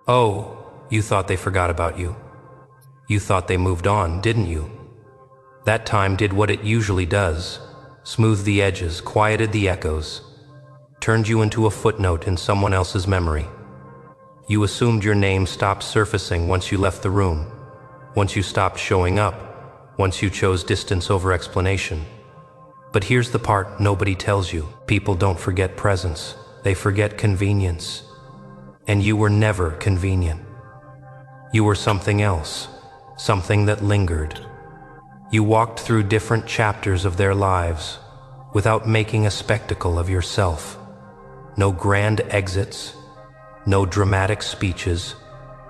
Oh, you thought they forgot about you. You thought they moved on, didn't you? That time did what it usually does. Smoothed the edges, quieted the echoes, turned you into a footnote in someone else's memory. You assumed your name stopped surfacing once you left the room, once you stopped showing up, once you chose distance over explanation. But here's the part nobody tells you. People don't forget presence, they forget convenience. And you were never convenient. You were something else, something that lingered. You walked through different chapters of their lives without making a spectacle of yourself. No grand exits, no dramatic speeches,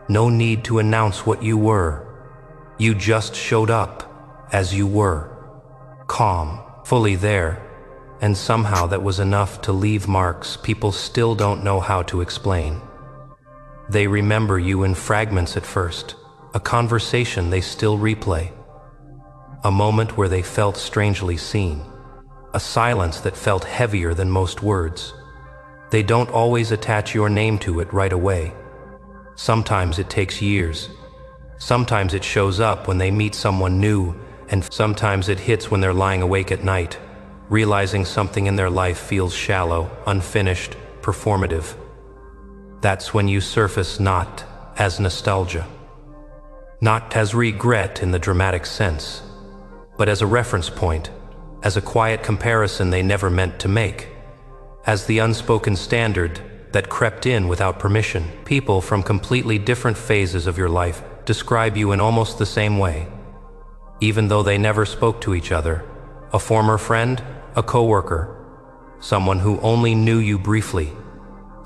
no need to announce what you were. You just showed up as you were, calm, fully there, and somehow that was enough to leave marks people still don't know how to explain. They remember you in fragments at first, a conversation they still replay, a moment where they felt strangely seen, a silence that felt heavier than most words. They don't always attach your name to it right away. Sometimes it takes years. Sometimes it shows up when they meet someone new, and sometimes it hits when they're lying awake at night, realizing something in their life feels shallow, unfinished, performative. That's when you surface not as nostalgia, not as regret in the dramatic sense, but as a reference point, as a quiet comparison they never meant to make, as the unspoken standard that crept in without permission. People from completely different phases of your life describe you in almost the same way, even though they never spoke to each other. A former friend, a coworker, someone who only knew you briefly,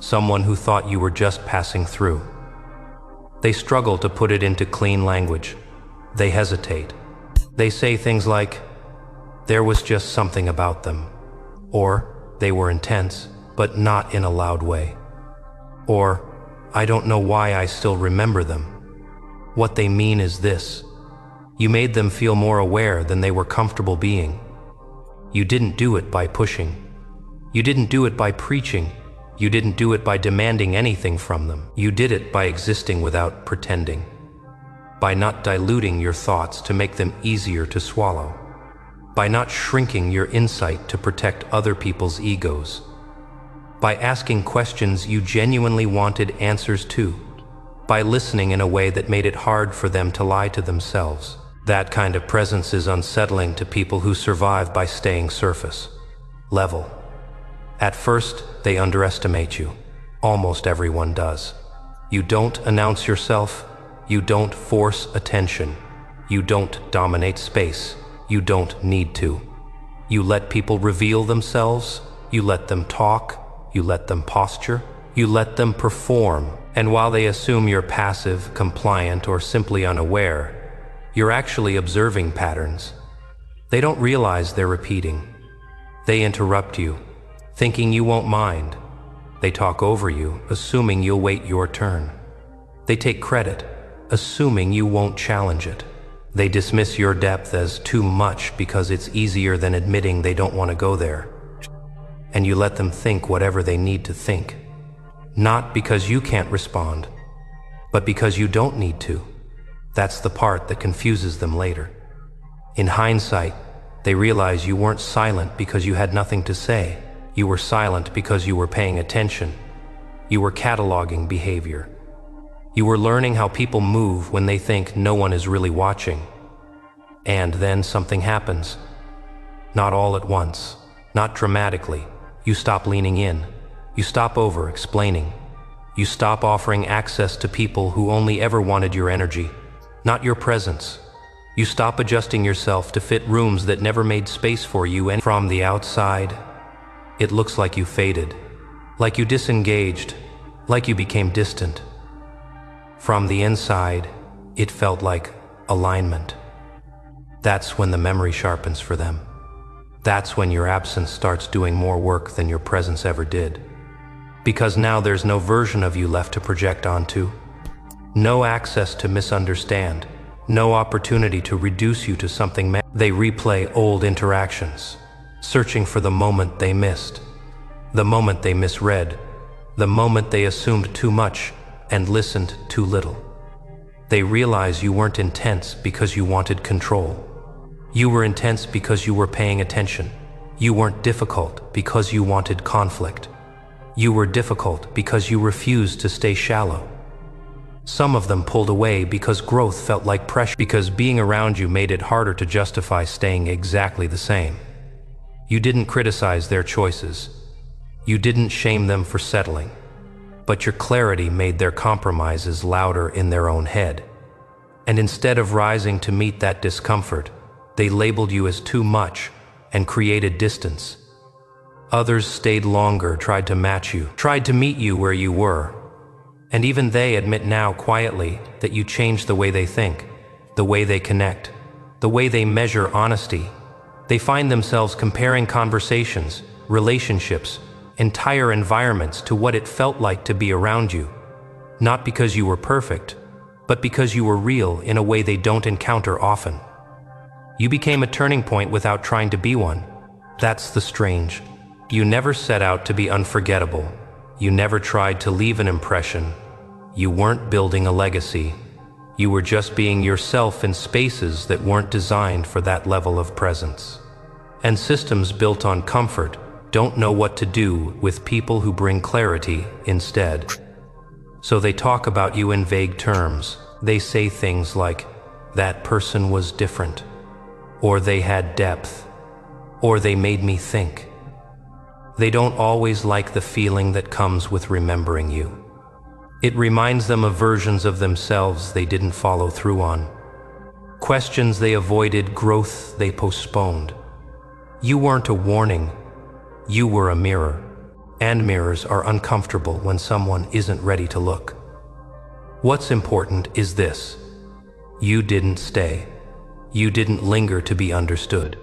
someone who thought you were just passing through. They struggle to put it into clean language. They hesitate. They say things like, "There was just something about them," or "They were intense, but not in a loud way," or "I don't know why I still remember them." What they mean is this: you made them feel more aware than they were comfortable being. You didn't do it by pushing. You didn't do it by preaching. You didn't do it by demanding anything from them. You did it by existing without pretending, by not diluting your thoughts to make them easier to swallow, by not shrinking your insight to protect other people's egos, by asking questions you genuinely wanted answers to, by listening in a way that made it hard for them to lie to themselves. That kind of presence is unsettling to people who survive by staying surface level. At first, they underestimate you. Almost everyone does. You don't announce yourself. You don't force attention. You don't dominate space. You don't need to. You let people reveal themselves. You let them talk. You let them posture. You let them perform. And while they assume you're passive, compliant, or simply unaware, you're actually observing patterns. They don't realize they're repeating. They interrupt you, thinking you won't mind. They talk over you, assuming you'll wait your turn. They take credit, assuming you won't challenge it. They dismiss your depth as too much because it's easier than admitting they don't want to go there. And you let them think whatever they need to think. Not because you can't respond, but because you don't need to. That's the part that confuses them later. In hindsight, they realize you weren't silent because you had nothing to say. You were silent because you were paying attention. You were cataloging behavior. You were learning how people move when they think no one is really watching. And then something happens. Not all at once, not dramatically. You stop leaning in. You stop over-explaining. You stop offering access to people who only ever wanted your energy, not your presence. You stop adjusting yourself to fit rooms that never made space for you, and from the outside, it looks like you faded, like you disengaged, like you became distant. From the inside, it felt like alignment. That's when the memory sharpens for them. That's when your absence starts doing more work than your presence ever did. Because now there's no version of you left to project onto, no access to misunderstand, no opportunity to reduce you to something. They replay old interactions, searching for the moment they missed, the moment they misread, the moment they assumed too much and listened too little. They realize you weren't intense because you wanted control. You were intense because you were paying attention. You weren't difficult because you wanted conflict. You were difficult because you refused to stay shallow. Some of them pulled away because growth felt like pressure, because being around you made it harder to justify staying exactly the same. You didn't criticize their choices. You didn't shame them for settling. But your clarity made their compromises louder in their own head. And instead of rising to meet that discomfort, they labeled you as too much and created distance. Others stayed longer, tried to match you, tried to meet you where you were. And even they admit now quietly that you changed the way they think, the way they connect, the way they measure honesty. They find themselves comparing conversations, relationships, entire environments to what it felt like to be around you. Not because you were perfect, but because you were real in a way they don't encounter often. You became a turning point without trying to be one. That's the strange. You never set out to be unforgettable. You never tried to leave an impression. You weren't building a legacy. You were just being yourself in spaces that weren't designed for that level of presence. And systems built on comfort don't know what to do with people who bring clarity instead. So they talk about you in vague terms. They say things like, "That person was different," or "They had depth," or "They made me think." They don't always like the feeling that comes with remembering you. It reminds them of versions of themselves they didn't follow through on, questions they avoided, growth they postponed. You weren't a warning, you were a mirror. And mirrors are uncomfortable when someone isn't ready to look. What's important is this: you didn't stay. You didn't linger to be understood.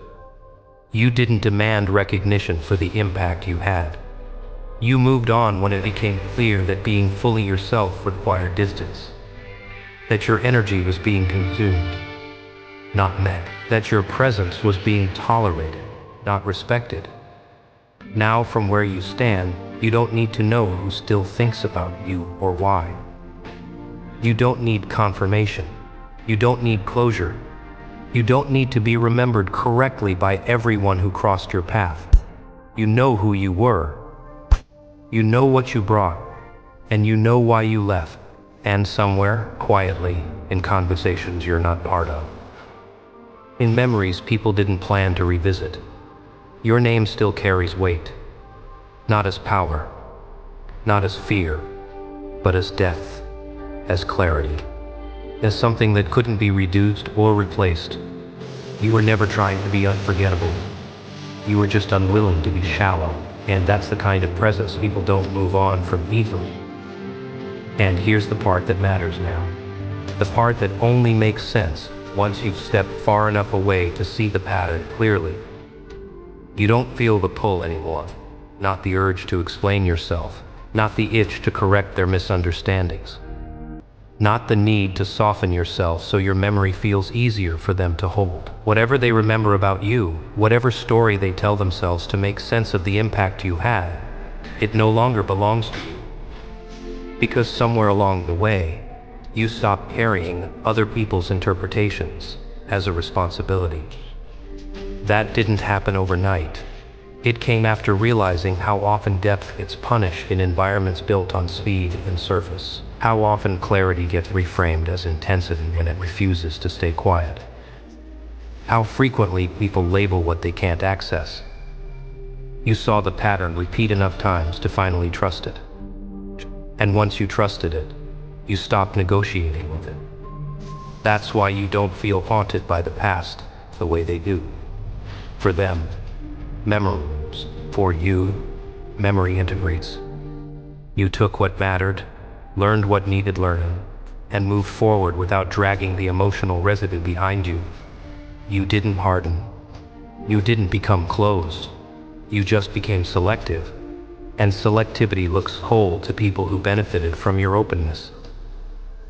You didn't demand recognition for the impact you had. You moved on when it became clear that being fully yourself required distance. That your energy was being consumed, not met. That your presence was being tolerated, not respected. Now, from where you stand, you don't need to know who still thinks about you or why. You don't need confirmation. You don't need closure. You don't need to be remembered correctly by everyone who crossed your path. You know who you were. You know what you brought. And you know why you left. And somewhere, quietly, in conversations you're not part of, in memories people didn't plan to revisit, your name still carries weight. Not as power, not as fear, but as depth, as clarity, as something that couldn't be reduced or replaced. You were never trying to be unforgettable. You were just unwilling to be shallow. And that's the kind of presence people don't move on from easily. And here's the part that matters now. The part that only makes sense once you've stepped far enough away to see the pattern clearly. You don't feel the pull anymore. Not the urge to explain yourself. Not the itch to correct their misunderstandings. Not the need to soften yourself so your memory feels easier for them to hold. Whatever they remember about you, whatever story they tell themselves to make sense of the impact you had, it no longer belongs to you. Because somewhere along the way, you stopped carrying other people's interpretations as a responsibility. That didn't happen overnight. It came after realizing how often depth gets punished in environments built on speed and surface. How often clarity gets reframed as intensity when it refuses to stay quiet. How frequently people label what they can't access. You saw the pattern repeat enough times to finally trust it. And once you trusted it, you stopped negotiating with it. That's why you don't feel haunted by the past the way they do. For them, memory moves. For you, memory integrates. You took what mattered, learned what needed learning, and moved forward without dragging the emotional residue behind you. You didn't harden. You didn't become closed. You just became selective. And selectivity looks cold to people who benefited from your openness.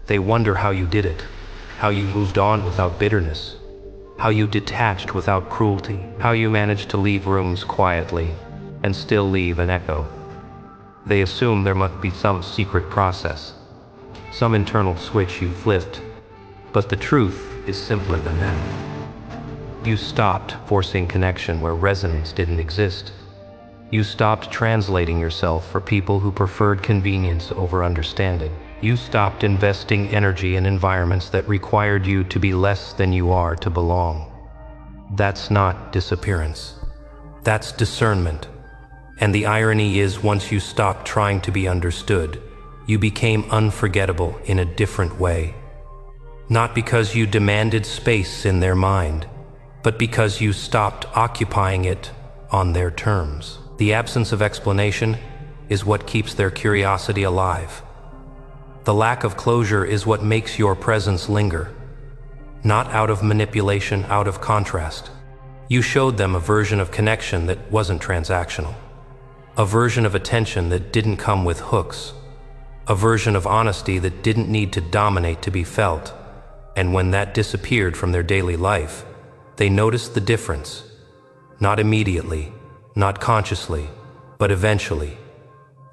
They wonder how you did it, how you moved on without bitterness, how you detached without cruelty, how you managed to leave rooms quietly and still leave an echo. They assume there must be some secret process, some internal switch you flipped. But the truth is simpler than that. You stopped forcing connection where resonance didn't exist. You stopped translating yourself for people who preferred convenience over understanding. You stopped investing energy in environments that required you to be less than you are to belong. That's not disappearance. That's discernment. And the irony is, once you stopped trying to be understood, you became unforgettable in a different way. Not because you demanded space in their mind, but because you stopped occupying it on their terms. The absence of explanation is what keeps their curiosity alive. The lack of closure is what makes your presence linger. Not out of manipulation, out of contrast. You showed them a version of connection that wasn't transactional. A version of attention that didn't come with hooks. A version of honesty that didn't need to dominate to be felt. And when that disappeared from their daily life, they noticed the difference. Not immediately, not consciously, but eventually.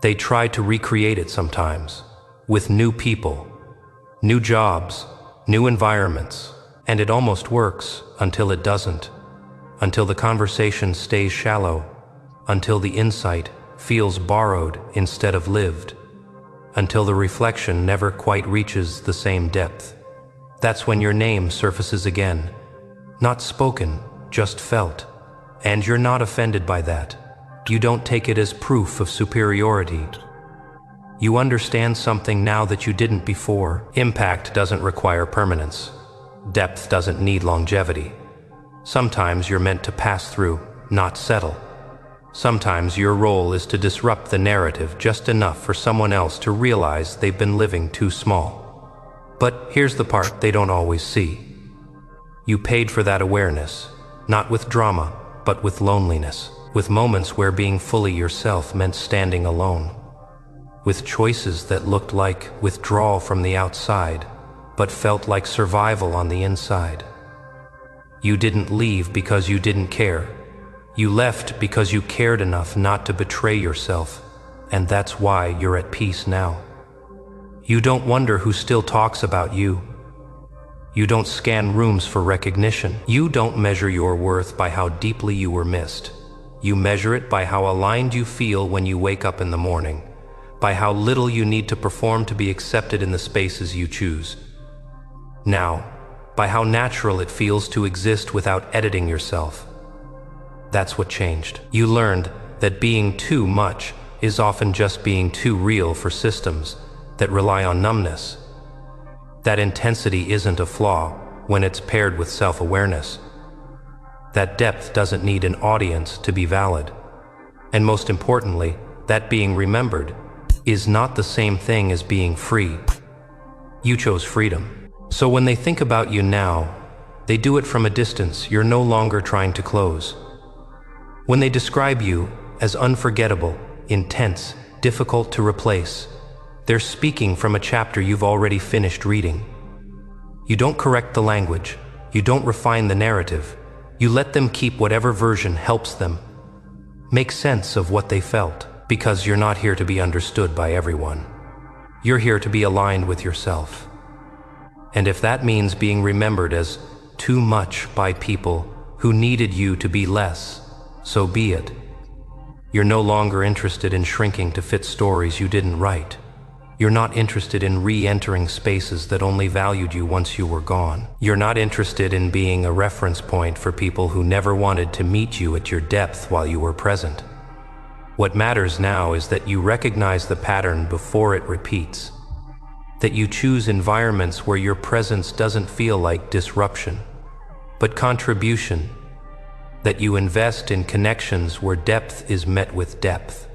They tried to recreate it sometimes, with new people, new jobs, new environments, and it almost works until it doesn't, until the conversation stays shallow, until the insight feels borrowed instead of lived, until the reflection never quite reaches the same depth. That's when your name surfaces again. Not spoken, just felt. And you're not offended by that. You don't take it as proof of superiority. You understand something now that you didn't before. Impact doesn't require permanence. Depth doesn't need longevity. Sometimes you're meant to pass through, not settle. Sometimes your role is to disrupt the narrative just enough for someone else to realize they've been living too small. But here's the part they don't always see. You paid for that awareness, not with drama, but with loneliness, with moments where being fully yourself meant standing alone, with choices that looked like withdrawal from the outside, but felt like survival on the inside. You didn't leave because you didn't care. You left because you cared enough not to betray yourself, and that's why you're at peace now. You don't wonder who still talks about you. You don't scan rooms for recognition. You don't measure your worth by how deeply you were missed. You measure it by how aligned you feel when you wake up in the morning, by how little you need to perform to be accepted in the spaces you choose. Now, by how natural it feels to exist without editing yourself. That's what changed. You learned that being too much is often just being too real for systems that rely on numbness. That intensity isn't a flaw when it's paired with self-awareness. That depth doesn't need an audience to be valid. And most importantly, that being remembered is not the same thing as being free. You chose freedom. So when they think about you now, they do it from a distance you're no longer trying to close. When they describe you as unforgettable, intense, difficult to replace, they're speaking from a chapter you've already finished reading. You don't correct the language. You don't refine the narrative. You let them keep whatever version helps them make sense of what they felt, because you're not here to be understood by everyone. You're here to be aligned with yourself. And if that means being remembered as too much by people who needed you to be less, so be it. You're no longer interested in shrinking to fit stories you didn't write. You're not interested in re-entering spaces that only valued you once you were gone. You're not interested in being a reference point for people who never wanted to meet you at your depth while you were present. What matters now is that you recognize the pattern before it repeats. That you choose environments where your presence doesn't feel like disruption, but contribution. That you invest in connections where depth is met with depth,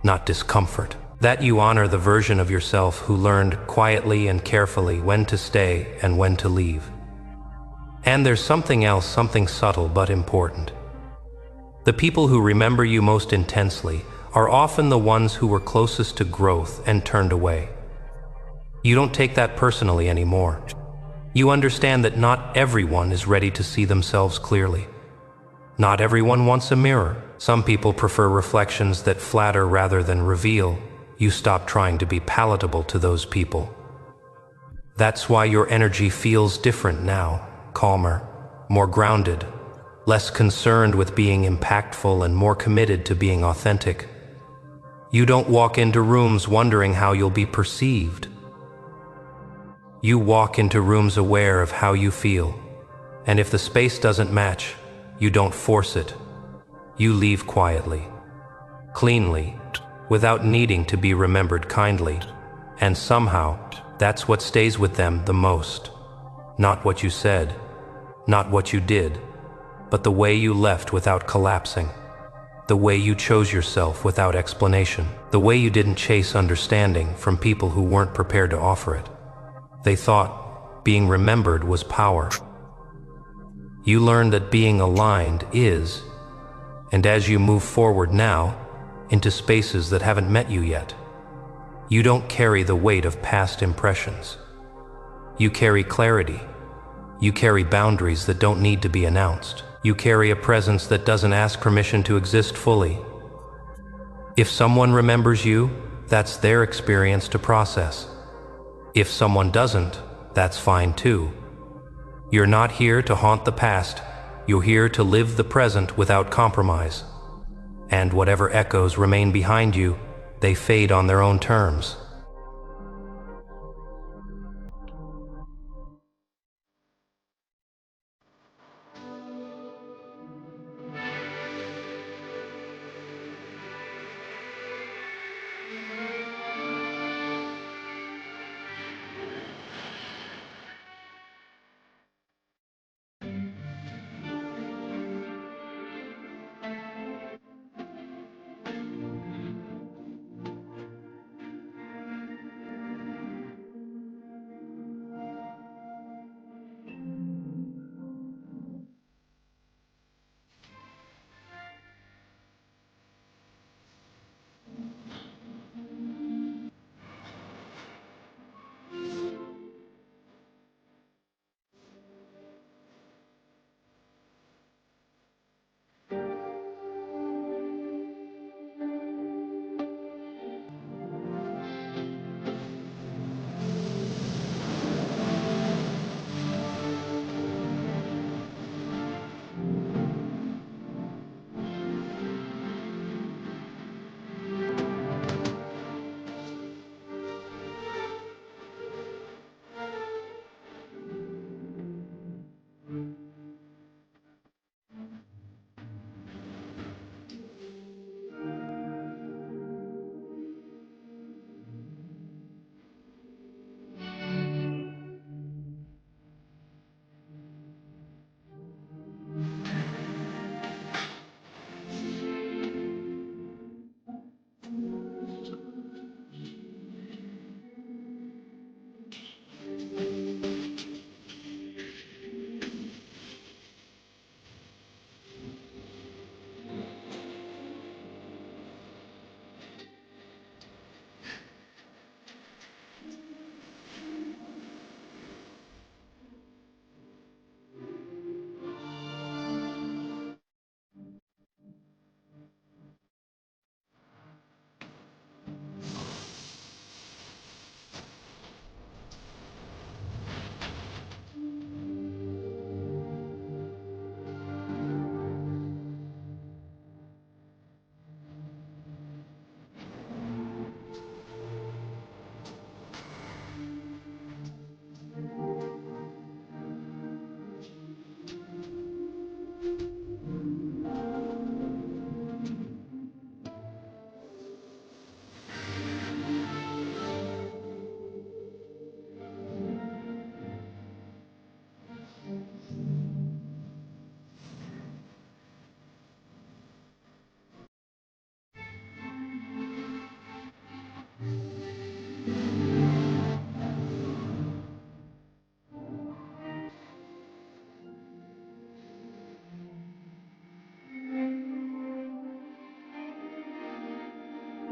not discomfort. That you honor the version of yourself who learned quietly and carefully when to stay and when to leave. And there's something else, something subtle but important. The people who remember you most intensely are often the ones who were closest to growth and turned away. You don't take that personally anymore. You understand that not everyone is ready to see themselves clearly. Not everyone wants a mirror. Some people prefer reflections that flatter rather than reveal. You stop trying to be palatable to those people. That's why your energy feels different now, calmer, more grounded, less concerned with being impactful and more committed to being authentic. You don't walk into rooms wondering how you'll be perceived. You walk into rooms aware of how you feel, and if the space doesn't match, you don't force it. You leave quietly, cleanly, without needing to be remembered kindly, and somehow, that's what stays with them the most. Not what you said, not what you did, but the way you left without collapsing. The way you chose yourself without explanation. The way you didn't chase understanding from people who weren't prepared to offer it. They thought being remembered was power. You learned that being aligned is, and as you move forward now, into spaces that haven't met you yet, you don't carry the weight of past impressions. You carry clarity. You carry boundaries that don't need to be announced. You carry a presence that doesn't ask permission to exist fully. If someone remembers you, that's their experience to process. If someone doesn't, that's fine too. You're not here to haunt the past. You're here to live the present without compromise. And whatever echoes remain behind you, they fade on their own terms.